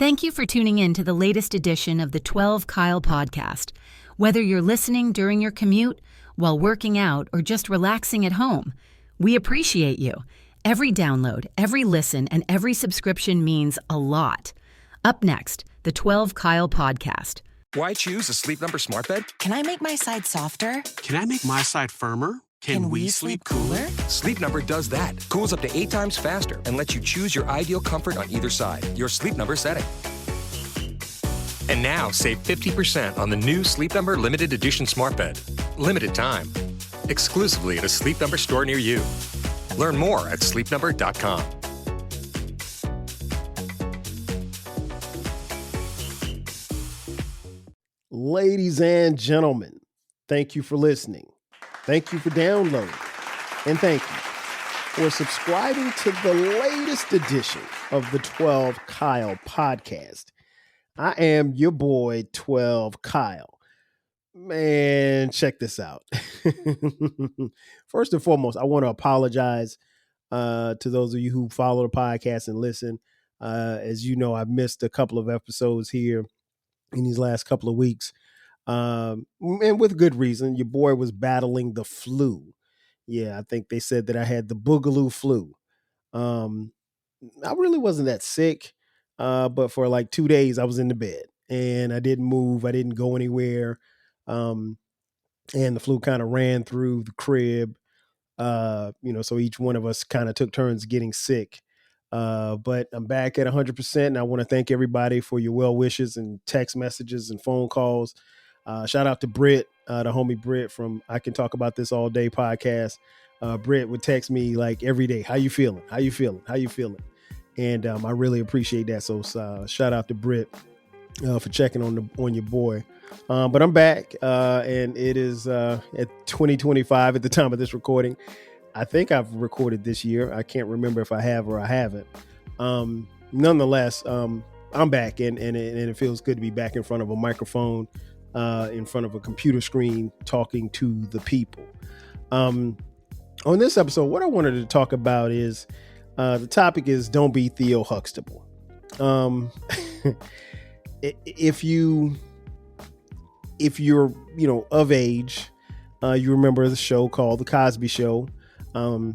Thank you for tuning in to the latest edition of the 12 Kyle podcast. Whether you're listening during your commute, while working out, or just relaxing at home, we appreciate you. Every download, every listen, and every subscription means a lot. Up next, the 12 Kyle podcast. Why choose a Sleep Number smart bed? Can I make my side softer? Can I make my side firmer? Can we sleep cooler? Sleep Number does that. Cools up to 8 times faster and lets you choose your ideal comfort on either side. Your Sleep Number setting. And now save 50% on the new Sleep Number limited edition smart bed. Limited time. Exclusively at a Sleep Number store near you. Learn more at sleepnumber.com. Ladies and gentlemen, thank you for listening. Thank you for downloading. And thank you for subscribing to the latest edition of the 12 Kyle podcast. I am your boy, 12 Kyle. Man, check this out. First and foremost, I want to apologize to those of you who follow the podcast and listen. As you know, I've missed a couple of episodes here in these last couple of weeks. And with good reason. Your boy was battling the flu. Yeah, I think they said that I had the boogaloo flu. I really wasn't that sick, but for like 2 days I was in the bed and I didn't move. I didn't go anywhere. And the flu kind of ran through the crib. So each one of us kind of took turns getting sick. But I'm back at 100%, and I want to thank everybody for your well wishes and text messages and phone calls. Shout out to Britt, the homie Britt from I Can Talk About This All Day podcast. Britt would text me like every day, how you feeling? How you feeling? How you feeling? And I really appreciate that. So shout out to Britt for checking on your boy. But I'm back, and it is at 2025 at the time of this recording. I think I've recorded this year. I can't remember if I have or I haven't. Nonetheless, I'm back, and it feels good to be back in front of a microphone, in front of a computer screen, talking to the people. On this episode, what I wanted to talk about is the topic is don't be Theo Huxtable. If you're of age, you remember the show called The Cosby Show. A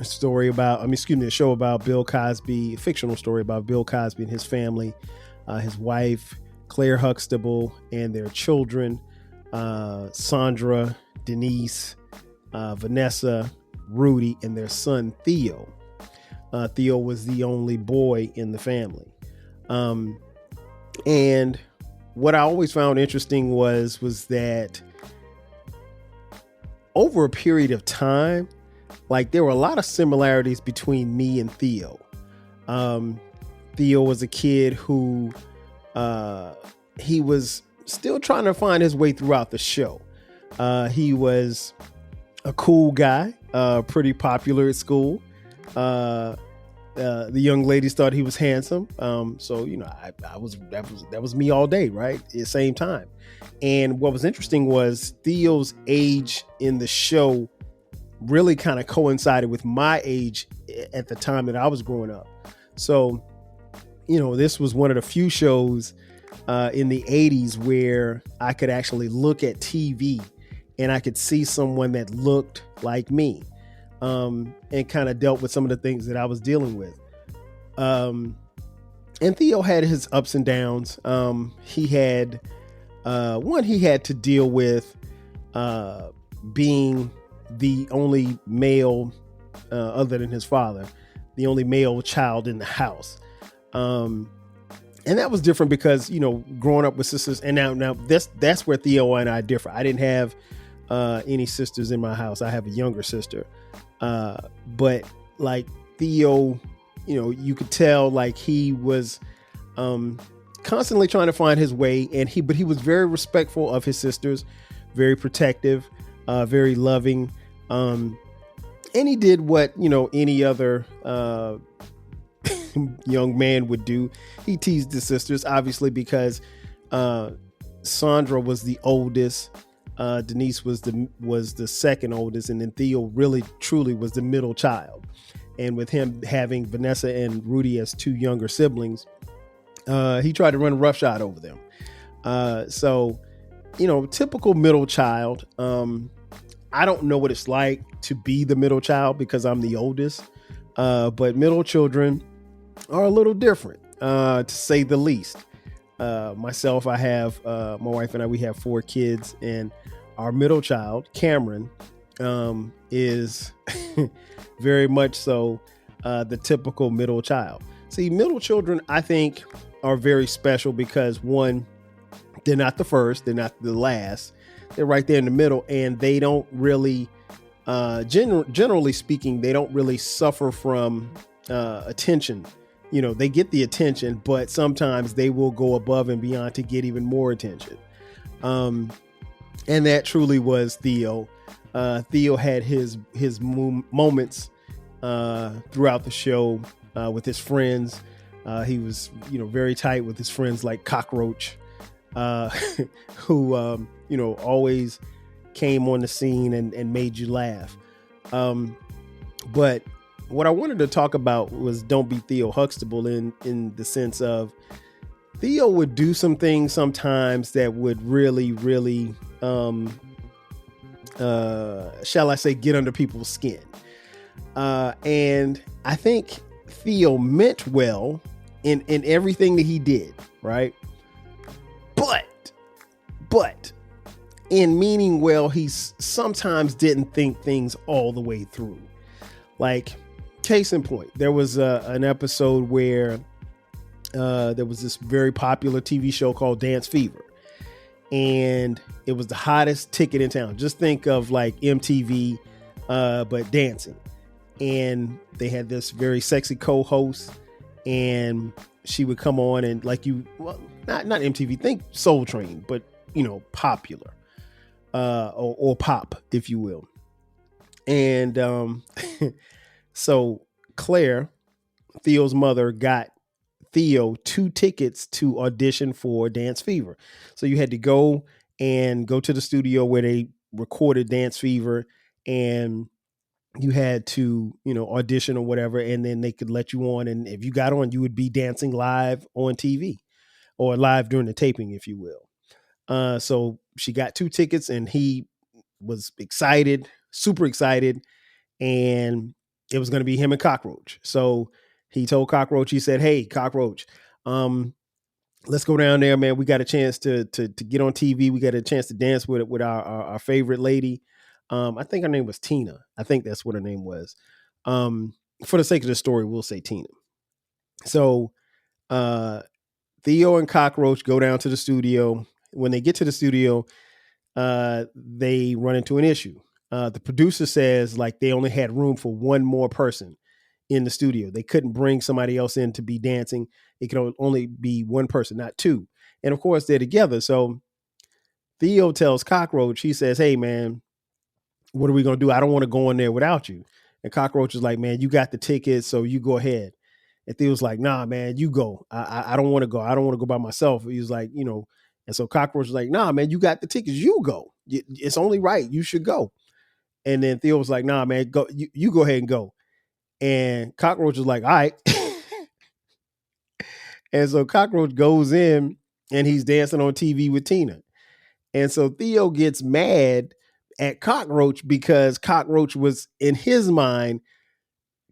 show about Bill Cosby, a fictional story about Bill Cosby and his family, his wife, Claire Huxtable, and their children, Sandra, Denise, Vanessa, Rudy, and their son, Theo. Theo was the only boy in the family. And what I always found interesting was that over a period of time, like there were a lot of similarities between me and Theo. Theo was a kid who he was still trying to find his way throughout the show. He was a cool guy, pretty popular at school. The young ladies thought he was handsome. That was me all day, right? At the same time. And what was interesting was Theo's age in the show really kind of coincided with my age at the time that I was growing up. So, this was one of the few shows in the 80s where I could actually look at TV and I could see someone that looked like me, and kind of dealt with some of the things that I was dealing with. And Theo had his ups and downs. He had to deal with being the only male, other than his father, the only male child in the house. And that was different because, growing up with sisters, and now that's where Theo and I differ. I didn't have any sisters in my house. I have a younger sister. But like Theo, you could tell like he was constantly trying to find his way, but he was very respectful of his sisters, very protective, very loving. And he did what, any other young man would do. He teased his sisters, obviously, because Sandra was the oldest. Denise was the second oldest, and then Theo really truly was the middle child. And with him having Vanessa and Rudy as two younger siblings, He tried to run roughshod over them. So, typical middle child. I don't know what it's like to be the middle child because I'm the oldest. But middle children are a little different, to say the least. Myself, I have, my wife and I, we have 4 kids, and our middle child, Kameron, is very much so the typical middle child. See, middle children, I think, are very special because, one, they're not the first, they're not the last, they're right there in the middle, and they don't really, generally speaking, they don't really suffer from attention. They get the attention, but sometimes they will go above and beyond to get even more attention. And that truly was Theo. Theo had his moments throughout the show with his friends. He was, very tight with his friends like Cockroach, who, always came on the scene and made you laugh. But what I wanted to talk about was Don't Be Theo Huxtable in the sense of Theo would do some things sometimes that would really, really, shall I say, get under people's skin. And I think Theo meant well in everything that he did, right? But in meaning well, he sometimes didn't think things all the way through. Like, case in point, there was an episode where there was this very popular TV show called Dance Fever. And it was the hottest ticket in town. Just think of like MTV, but dancing. And they had this very sexy co-host, and she would come on and not MTV, think Soul Train, but popular, or pop, if you will. And so Claire, Theo's mother, got Theo 2 tickets to audition for Dance Fever. So you had to go to the studio where they recorded Dance Fever, and you had to, audition or whatever, and then they could let you on. And if you got on, you would be dancing live on TV or live during the taping, if you will. So she got 2 tickets, and he was excited, super excited. And it was going to be him and Cockroach. So he told Cockroach, he said, "Hey, Cockroach, let's go down there, man. We got a chance to get on TV. We got a chance to dance with our favorite lady. I think her name was Tina. I think that's what her name was. For the sake of the story, we'll say Tina." So Theo and Cockroach go down to the studio. When they get to the studio, they run into an issue. The producer says like they only had room for one more person in the studio. They couldn't bring somebody else in to be dancing. It could only be one person, not 2. And of course they're together. So Theo tells Cockroach, he says, "Hey man, what are we going to do? I don't want to go in there without you." And Cockroach is like, "Man, you got the tickets, so you go ahead." And Theo's like, "Nah, man, you go. I don't want to go. I don't want to go by myself." He was like, and so Cockroach was like, "Nah, man, you got the tickets. You go. It's only right. You should go." And then Theo was like, "Nah, man, go. You go ahead and go." And Cockroach was like, "All right." And so Cockroach goes in, and he's dancing on TV with Tina. And so Theo gets mad at Cockroach because Cockroach was, in his mind,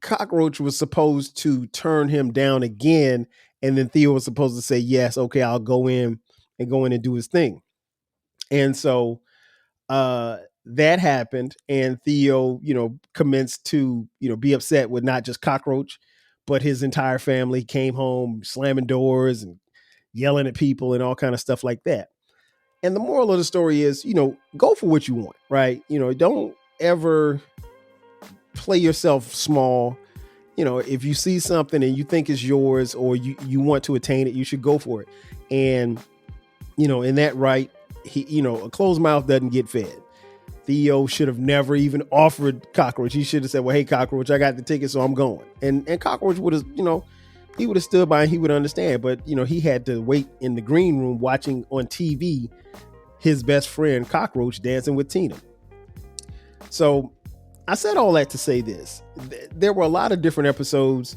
Cockroach was supposed to turn him down again. And then Theo was supposed to say, "Yes, okay, I'll go in and do his thing." And so that happened, and Theo, commenced to, be upset with not just Cockroach, but his entire family. Came home slamming doors and yelling at people and all kind of stuff like that. And the moral of the story is, go for what you want, right? Don't ever play yourself small. If you see something and you think it's yours, or you want to attain it, you should go for it. And, in that right, a closed mouth doesn't get fed. Theo should have never even offered Cockroach. He should have said, "Well, hey, Cockroach, I got the ticket, so I'm going." And Cockroach would have, he would have stood by and he would understand. But, he had to wait in the green room watching on TV his best friend Cockroach dancing with Tina. So I said all that to say this. There were a lot of different episodes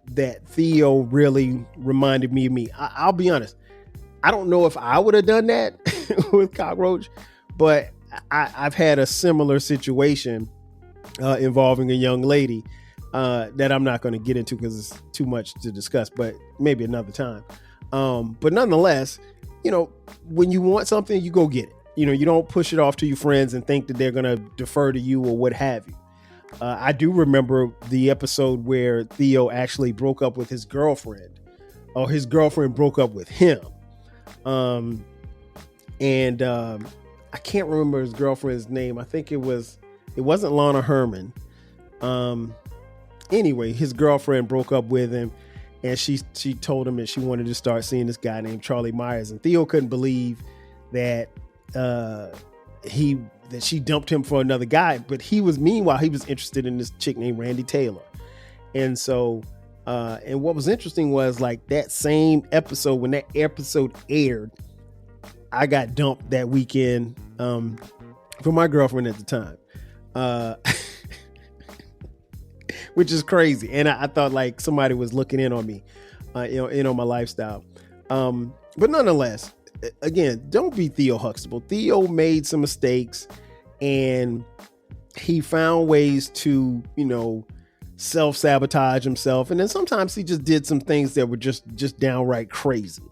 that Theo really reminded me of me. I'll be honest. I don't know if I would have done that with Cockroach, but I've had a similar situation involving a young lady that I'm not going to get into because it's too much to discuss, but maybe another time. But nonetheless, when you want something, you go get it. You don't push it off to your friends and think that they're going to defer to you or what have you. I do remember the episode where Theo actually broke up with his girlfriend, or his girlfriend broke up with him. I can't remember his girlfriend's name. I think it wasn't Lana Herman. Anyway, his girlfriend broke up with him, and she told him that she wanted to start seeing this guy named Charlie Myers, and Theo couldn't believe that she dumped him for another guy, but meanwhile he was interested in this chick named Randy Taylor. And so and what was interesting was, like, that same episode, when that episode aired, I got dumped that weekend from my girlfriend at the time, which is crazy. And I thought like somebody was looking in on me, in on my lifestyle. But nonetheless, again, don't be Theo Huxtable. Theo made some mistakes, and he found ways to, self-sabotage himself. And then sometimes he just did some things that were just downright crazy.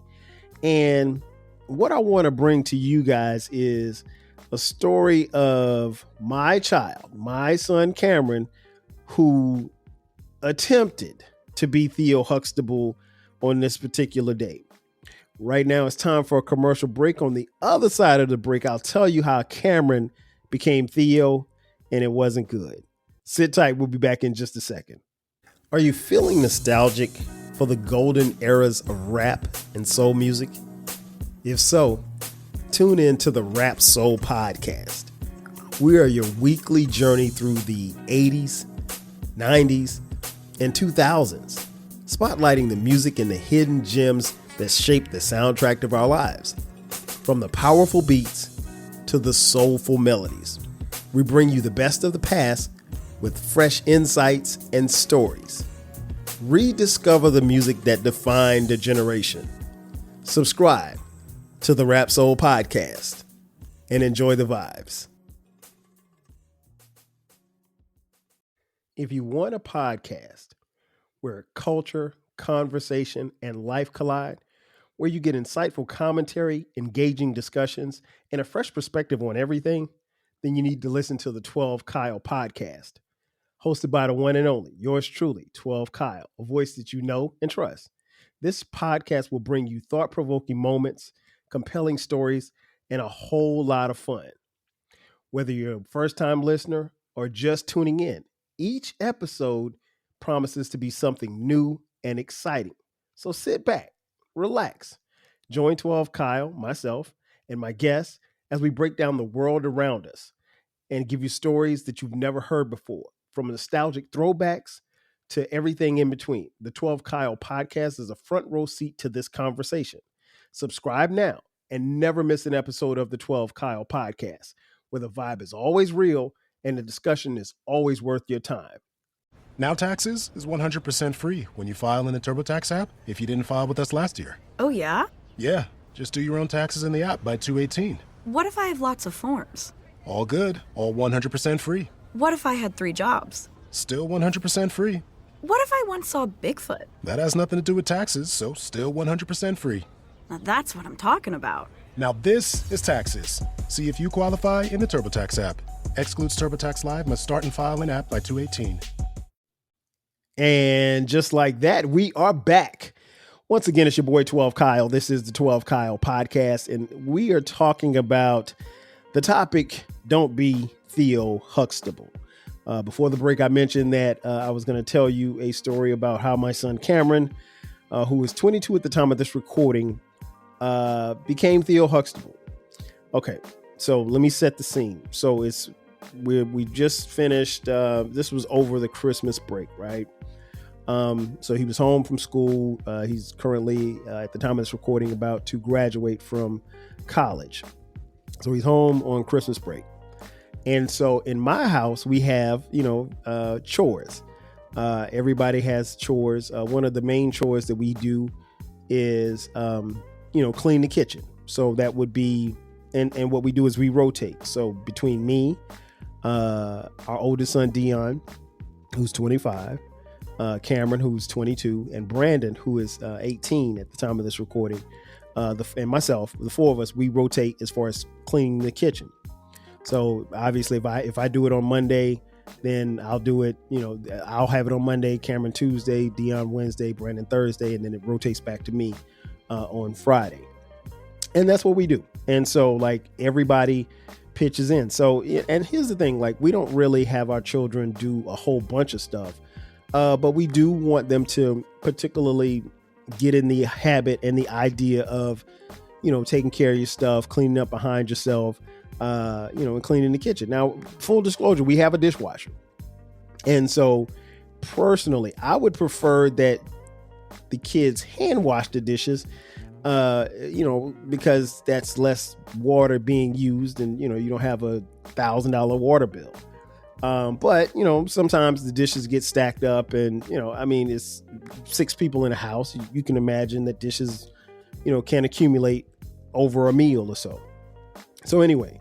And what I want to bring to you guys is a story of my child, my son Kameron, who attempted to be Theo Huxtable on this particular day. Right now, it's time for a commercial break. On the other side of the break, I'll tell you how Kameron became Theo, and it wasn't good. Sit tight. We'll be back in just a second. Are you feeling nostalgic for the golden eras of rap and soul music? If so, tune in to the Rap Soul Podcast. We are your weekly journey through the 80s, 90s, and 2000s, spotlighting the music and the hidden gems that shaped the soundtrack of our lives. From the powerful beats to the soulful melodies, we bring you the best of the past with fresh insights and stories. Rediscover the music that defined a generation. Subscribe to the Rap Soul Podcast and enjoy the vibes. If you want a podcast where culture, conversation, and life collide, where you get insightful commentary, engaging discussions, and a fresh perspective on everything, then you need to listen to the 12 Kyle podcast. Hosted by the one and only, yours truly, 12 Kyle, a voice that you know and trust. This podcast will bring you thought-provoking moments, compelling stories, and a whole lot of fun. Whether you're a first-time listener or just tuning in, each episode promises to be something new and exciting. So sit back, relax, join 12 Kyle, myself, and my guests as we break down the world around us and give you stories that you've never heard before, from nostalgic throwbacks to everything in between. The 12 Kyle podcast is a front row seat to this conversation. Subscribe now and never miss an episode of the 12 Kyle podcast, where the vibe is always real and the discussion is always worth your time. Now Taxes is 100% free when you file in the TurboTax app if you didn't file with us last year. Oh, yeah? Yeah, just do your own taxes in the app by 2/18. What if I have lots of forms? All good, all 100% free. What if I had 3 jobs? Still 100% free. What if I once saw Bigfoot? That has nothing to do with taxes, so still 100% free. Now that's what I'm talking about. Now this is Taxes. See if you qualify in the TurboTax app. Excludes TurboTax Live, must start and file in app by 2/18. And just like that, we are back. Once again, it's your boy 12 Kyle. This is the 12 Kyle podcast, and we are talking about the topic, don't be Theo Huxtable. Before the break, I mentioned that I was going to tell you a story about how my son Kameron, who was 22 at the time of this recording, became Theo Huxtable. Okay, so let me set the scene. So we just finished, this was over the Christmas break, right? So he was home from school. He's currently, at the time of this recording, about to graduate from college. So he's home on Christmas break. And so in my house, we have, chores. Everybody has chores. One of the main chores that we do is, clean the kitchen. So that would be, and what we do is we rotate. So between me, our oldest son, Dion, who's 25, Kameron, who's 22, and Brandon, who is 18 at the time of this recording, and myself, the four of us, we rotate as far as cleaning the kitchen. So obviously if I do it on Monday, then I'll do it, I'll have it on Monday, Kameron Tuesday, Dion Wednesday, Brandon Thursday, and then it rotates back to me on Friday. And that's what we do. And so like everybody pitches in. So, and here's the thing, like we don't really have our children do a whole bunch of stuff, but we do want them to particularly get in the habit and the idea of, taking care of your stuff, cleaning up behind yourself, and cleaning the kitchen. Now, full disclosure, we have a dishwasher. And so personally, I would prefer that the kids hand wash the dishes, because that's less water being used and, you don't have a $1,000 water bill. But, sometimes the dishes get stacked up and, it's 6 people in a house. You can imagine that dishes, can accumulate over a meal or so. So anyway,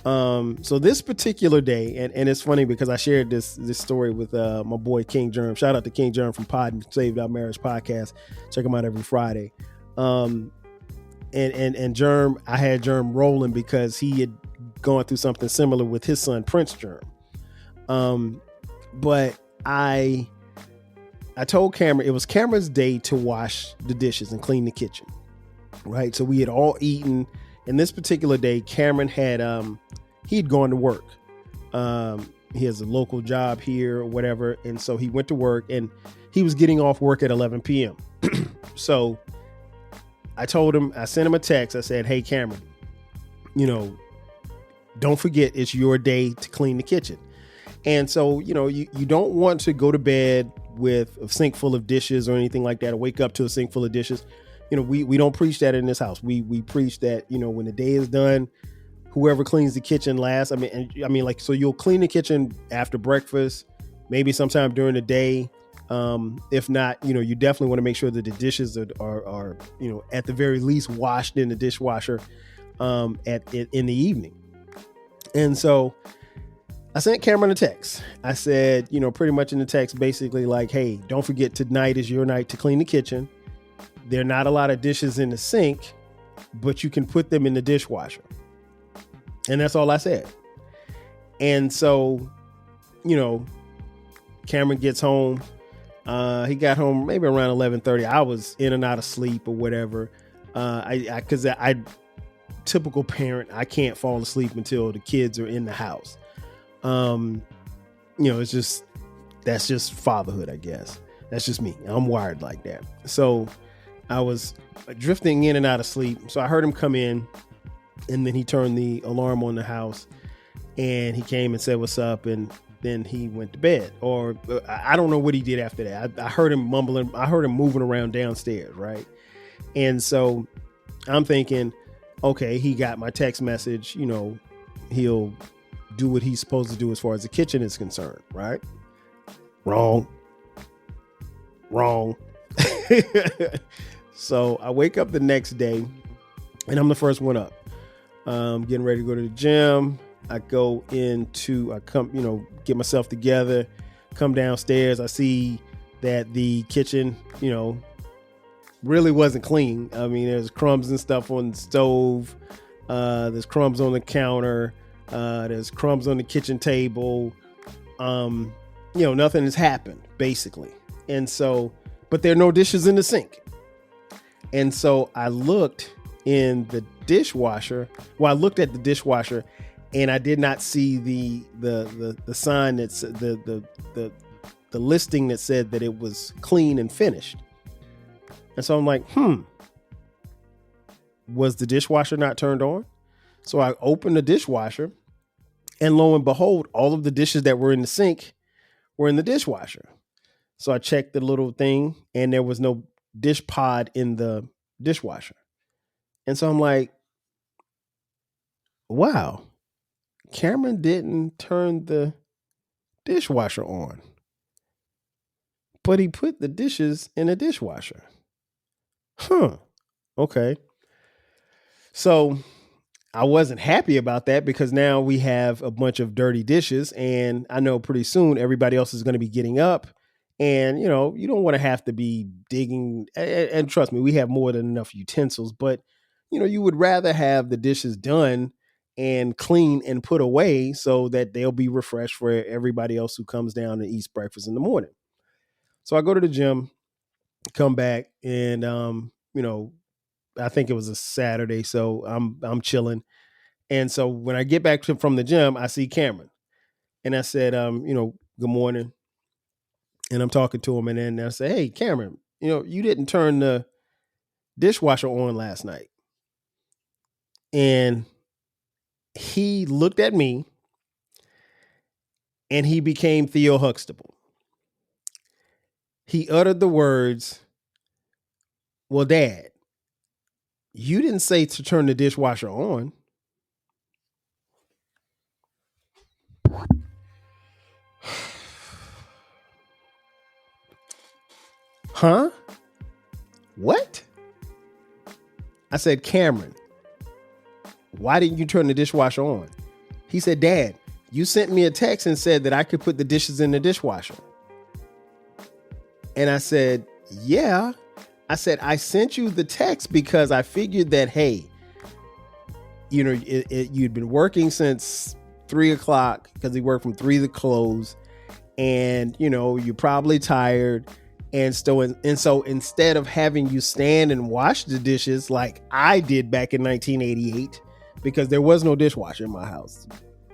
so this particular day, and it's funny because I shared this story with my boy King Germ. Shout out to King Germ from Pod and Saved Our Marriage podcast. Check him out every Friday. And Germ, I had Germ rolling because he had gone through something similar with his son Prince Germ. But I told Kameron it was Cameron's day to wash the dishes and clean the kitchen. Right. So we had all eaten. And this particular day, Kameron had he'd gone to work. He has a local job here or whatever. And so he went to work and he was getting off work at 11 p.m. So I told him, I sent him a text. I said, hey, Kameron, don't forget it's your day to clean the kitchen. And so, you don't want to go to bed with a sink full of dishes or anything like that, or wake up to a sink full of dishes. We don't preach that in this house. We preach that, when the day is done, whoever cleans the kitchen last. So you'll clean the kitchen after breakfast, maybe sometime during the day. If not, you definitely want to make sure that the dishes are at the very least washed in the dishwasher in the evening. And so I sent Kameron a text. I said, pretty much in the text, basically like, hey, don't forget tonight is your night to clean the kitchen. There are not a lot of dishes in the sink, but you can put them in the dishwasher. And that's all I said. And so, Kameron gets home. He got home maybe around 11:30. I was in and out of sleep or whatever. Because I typical parent, I can't fall asleep until the kids are in the house. That's just fatherhood, I guess. That's just me. I'm wired like that. So I was drifting in and out of sleep. So I heard him come in and then he turned the alarm on the house and he came and said, what's up? And then he went to bed, or I don't know what he did after that. I heard him mumbling. I heard him moving around downstairs. Right. And so I'm thinking, okay, he got my text message, he'll do what he's supposed to do as far as the kitchen is concerned. Right. Wrong. So I wake up the next day and I'm the first one up, getting ready to go to the gym. I come, get myself together, come downstairs. I see that the kitchen, really wasn't clean. I mean, there's crumbs and stuff on the stove. There's crumbs on the counter. There's crumbs on the kitchen table. Nothing has happened basically. And so, but there are no dishes in the sink. And so I looked in the dishwasher. Well, I looked at the dishwasher and I did not see the sign that's the listing that said that it was clean and finished. And so I'm like, was the dishwasher not turned on? So I opened the dishwasher and lo and behold, all of the dishes that were in the sink were in the dishwasher. So I checked the little thing and there was no dish pod in the dishwasher. And so I'm like, wow, Kameron didn't turn the dishwasher on. but he put the dishes in the dishwasher. Okay. So I wasn't happy about that because now we have a bunch of dirty dishes, and I know pretty soon everybody else is going to be getting up, and you don't want to have to be digging. And trust me, we have more than enough utensils, but you would rather have the dishes done and clean and put away so that they'll be refreshed for everybody else who comes down and eats breakfast in the morning. So I go to the gym, come back, and I think it was a Saturday, so I'm chilling. And so when I get back from the gym, I see Kameron, and I said, good morning. And I'm talking to him, and then I say, hey, Kameron, you didn't turn the dishwasher on last night. And he looked at me, and he became Theo Huxtable. He uttered the words, well, Dad, you didn't say to turn the dishwasher on. Huh? What? I said, Kameron, why didn't you turn the dishwasher on? He said, Dad, you sent me a text and said that I could put the dishes in the dishwasher. And I said, yeah. I said, I sent you the text because I figured that, hey, you'd been working since 3:00 because he worked from 3 to close. And, you're probably tired. And so instead of having you stand and wash the dishes like I did back in 1988, because there was no dishwasher in my house.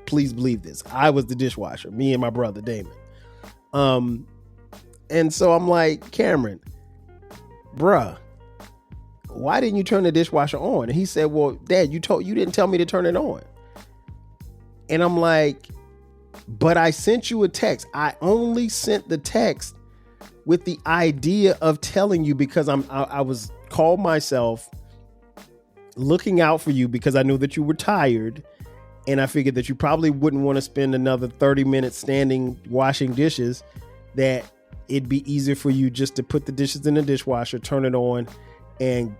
Please believe this. I was the dishwasher, me and my brother Damon. And so I'm like, Kameron, bruh, why didn't you turn the dishwasher on? And he said, well, Dad, you didn't tell me to turn it on. And I'm like, but I sent you a text. I only sent the text with the idea of telling you because I was called myself looking out for you because I knew that you were tired. And I figured that you probably wouldn't want to spend another 30 minutes standing washing dishes, that it'd be easier for you just to put the dishes in the dishwasher, turn it on, and,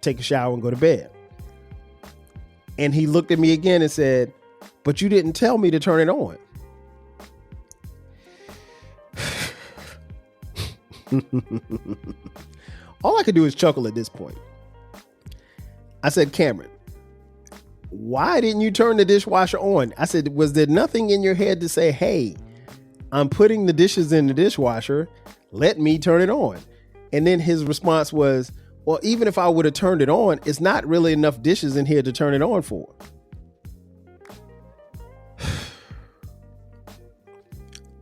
take a shower and go to bed. And he looked at me again and said, but you didn't tell me to turn it on. All I could do is chuckle at this point. I said, Kameron, why didn't you turn the dishwasher on? I said, was there nothing in your head to say, hey, I'm putting the dishes in the dishwasher, let me turn it on? And then his response was, well, even if I would have turned it on, it's not really enough dishes in here to turn it on for.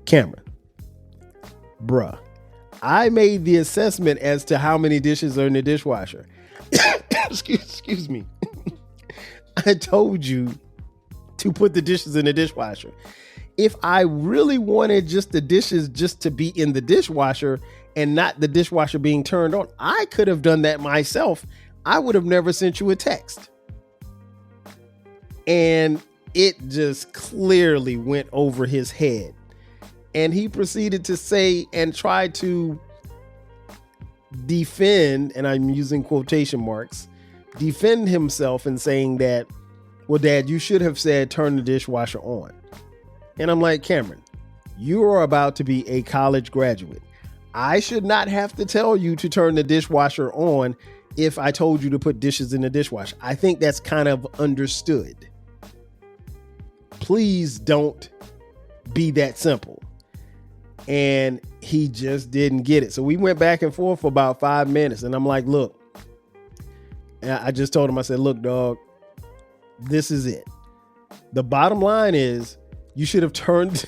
Kameron, bruh, I made the assessment as to how many dishes are in the dishwasher. Excuse me. I told you to put the dishes in the dishwasher. If I really wanted just the dishes just to be in the dishwasher and not the dishwasher being turned on, I could have done that myself. I would have never sent you a text. And it just clearly went over his head. And he proceeded to say and try to defend, and I'm using quotation marks, defend himself in saying that, well, Dad, you should have said turn the dishwasher on. And I'm like, Kameron, you are about to be a college graduate. I should not have to tell you to turn the dishwasher on if I told you to put dishes in the dishwasher. I think that's kind of understood. Please don't be that simple. And he just didn't get it. So we went back and forth for about 5 minutes. And I'm like, look, and I just told him, I said, look, dog, this is it. The bottom line is you should have turned the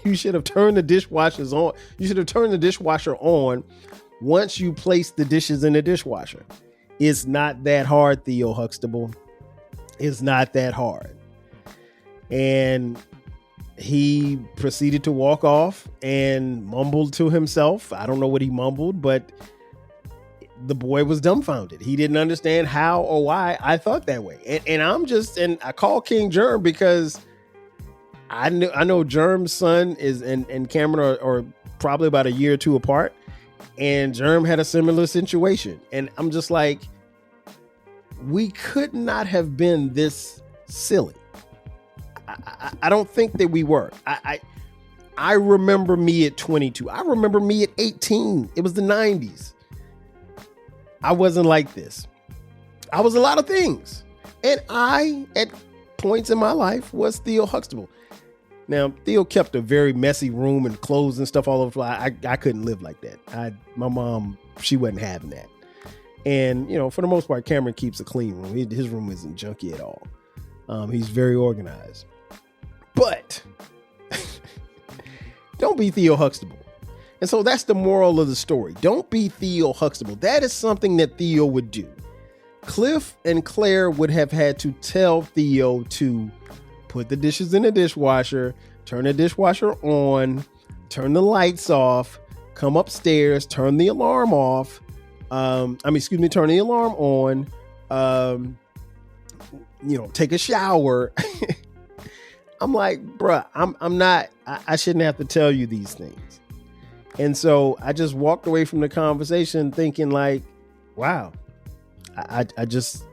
dishwashers on. You should have turned the dishwasher on once you place the dishes in the dishwasher. It's not that hard, Theo Huxtable. It's not that hard. And he proceeded to walk off and mumbled to himself. I don't know what he mumbled, but the boy was dumbfounded. He didn't understand how or why I thought that way. And I call King Germ because I know Germ's son is and Kameron are probably about a year or two apart, and Germ had a similar situation. And I'm just like, we could not have been this silly. I don't think that we were. I remember me at 22. I remember me at 18. It was the 90s. I wasn't like this. I was a lot of things. And I, at points in my life, was Theo Huxtable. Now, Theo kept a very messy room and clothes and stuff all over. I couldn't live like that. My mom, she wasn't having that. And, you know, for the most part, Kameron keeps a clean room. His room isn't junky at all. He's very organized. But don't be Theo Huxtable. And so that's the moral of the story. Don't be Theo Huxtable. That is something that Theo would do. Cliff and Claire would have had to tell Theo to put the dishes in the dishwasher, turn the dishwasher on, turn the lights off, come upstairs, turn the alarm off. Turn the alarm on, take a shower. I'm like, bruh, I shouldn't have to tell you these things. And so I just walked away from the conversation thinking like, wow, I just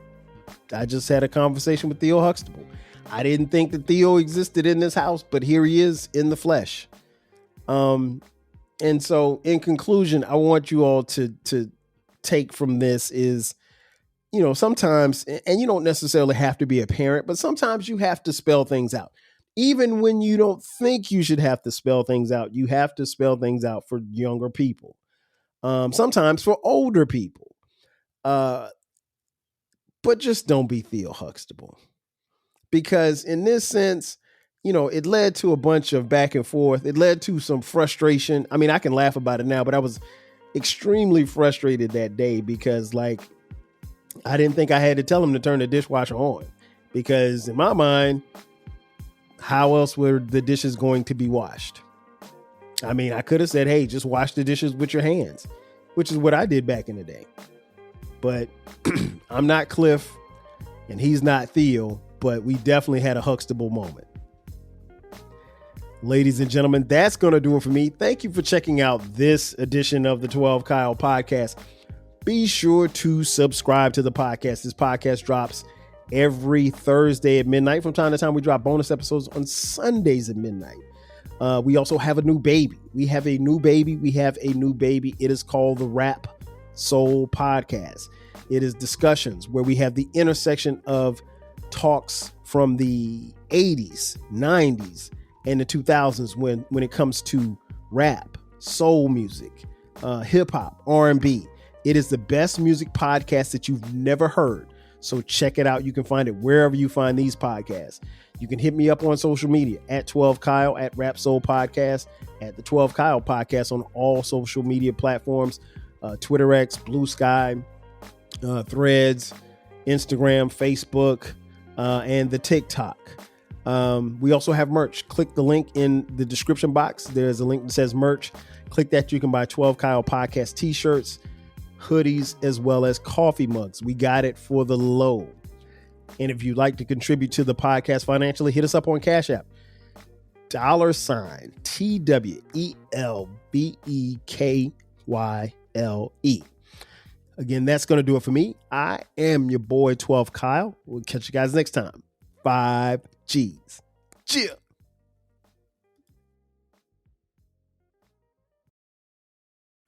had a conversation with Theo Huxtable. I didn't think that Theo existed in this house, but here he is in the flesh. And so in conclusion, I want you all to take from this is, you know, sometimes, and you don't necessarily have to be a parent, but sometimes you have to spell things out. Even when you don't think you should have to spell things out, you have to spell things out for younger people. Sometimes for older people. But just don't be Theo Huxtable. Because in this sense, you know, it led to a bunch of back and forth. It led to some frustration. I mean, I can laugh about it now, but I was extremely frustrated that day because, like, I didn't think I had to tell him to turn the dishwasher on. Because in my mind, how else were the dishes going to be washed? I mean, I could have said, hey, just wash the dishes with your hands, which is what I did back in the day. But I'm not Cliff and he's not Theo, but we definitely had a Huxtable moment. Ladies and gentlemen, that's going to do it for me. Thank you for checking out this edition of the 12 Kyle podcast. Be sure to subscribe to the podcast. This podcast drops every Thursday at midnight. From time to time, we drop bonus episodes on Sundays at midnight. We also have a new baby. We have a new baby. It is called the Rap Soul Podcast. It is discussions where we have the intersection of talks from the 80s, 90s, and the 2000s when it comes to rap, soul music, hip hop, R&B. It is the best music podcast that you've never heard. So check it out. You can find it wherever you find these podcasts. You can hit me up on social media at 12 Kyle, at Rap Soul Podcast, at the 12 Kyle Podcast on all social media platforms, Twitter X, Blue Sky, Threads, Instagram, Facebook, and the TikTok. We also have merch. Click the link in the description box. There's a link that says merch. Click that. You can buy 12 Kyle Podcast t-shirts, hoodies, as well as coffee mugs. We got it for the low. And if you'd like to contribute to the podcast financially, hit us up on Cash App. $TWELBEKYLE. Again, that's going to do it for me. I am your boy 12 Kyle. We'll catch you guys next time. 5 G's. Chill.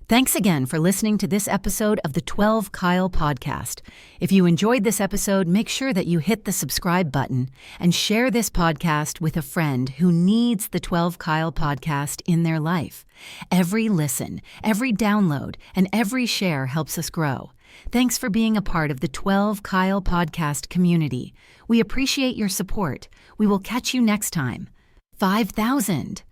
Thanks again for listening to this episode of the 12 Kyle podcast. If you enjoyed this episode, make sure that you hit the subscribe button and share this podcast with a friend who needs the 12 Kyle podcast in their life. Every listen, every download, and every share helps us grow. Thanks for being a part of the 12 Kyle podcast community. We appreciate your support. We will catch you next time. 5,000.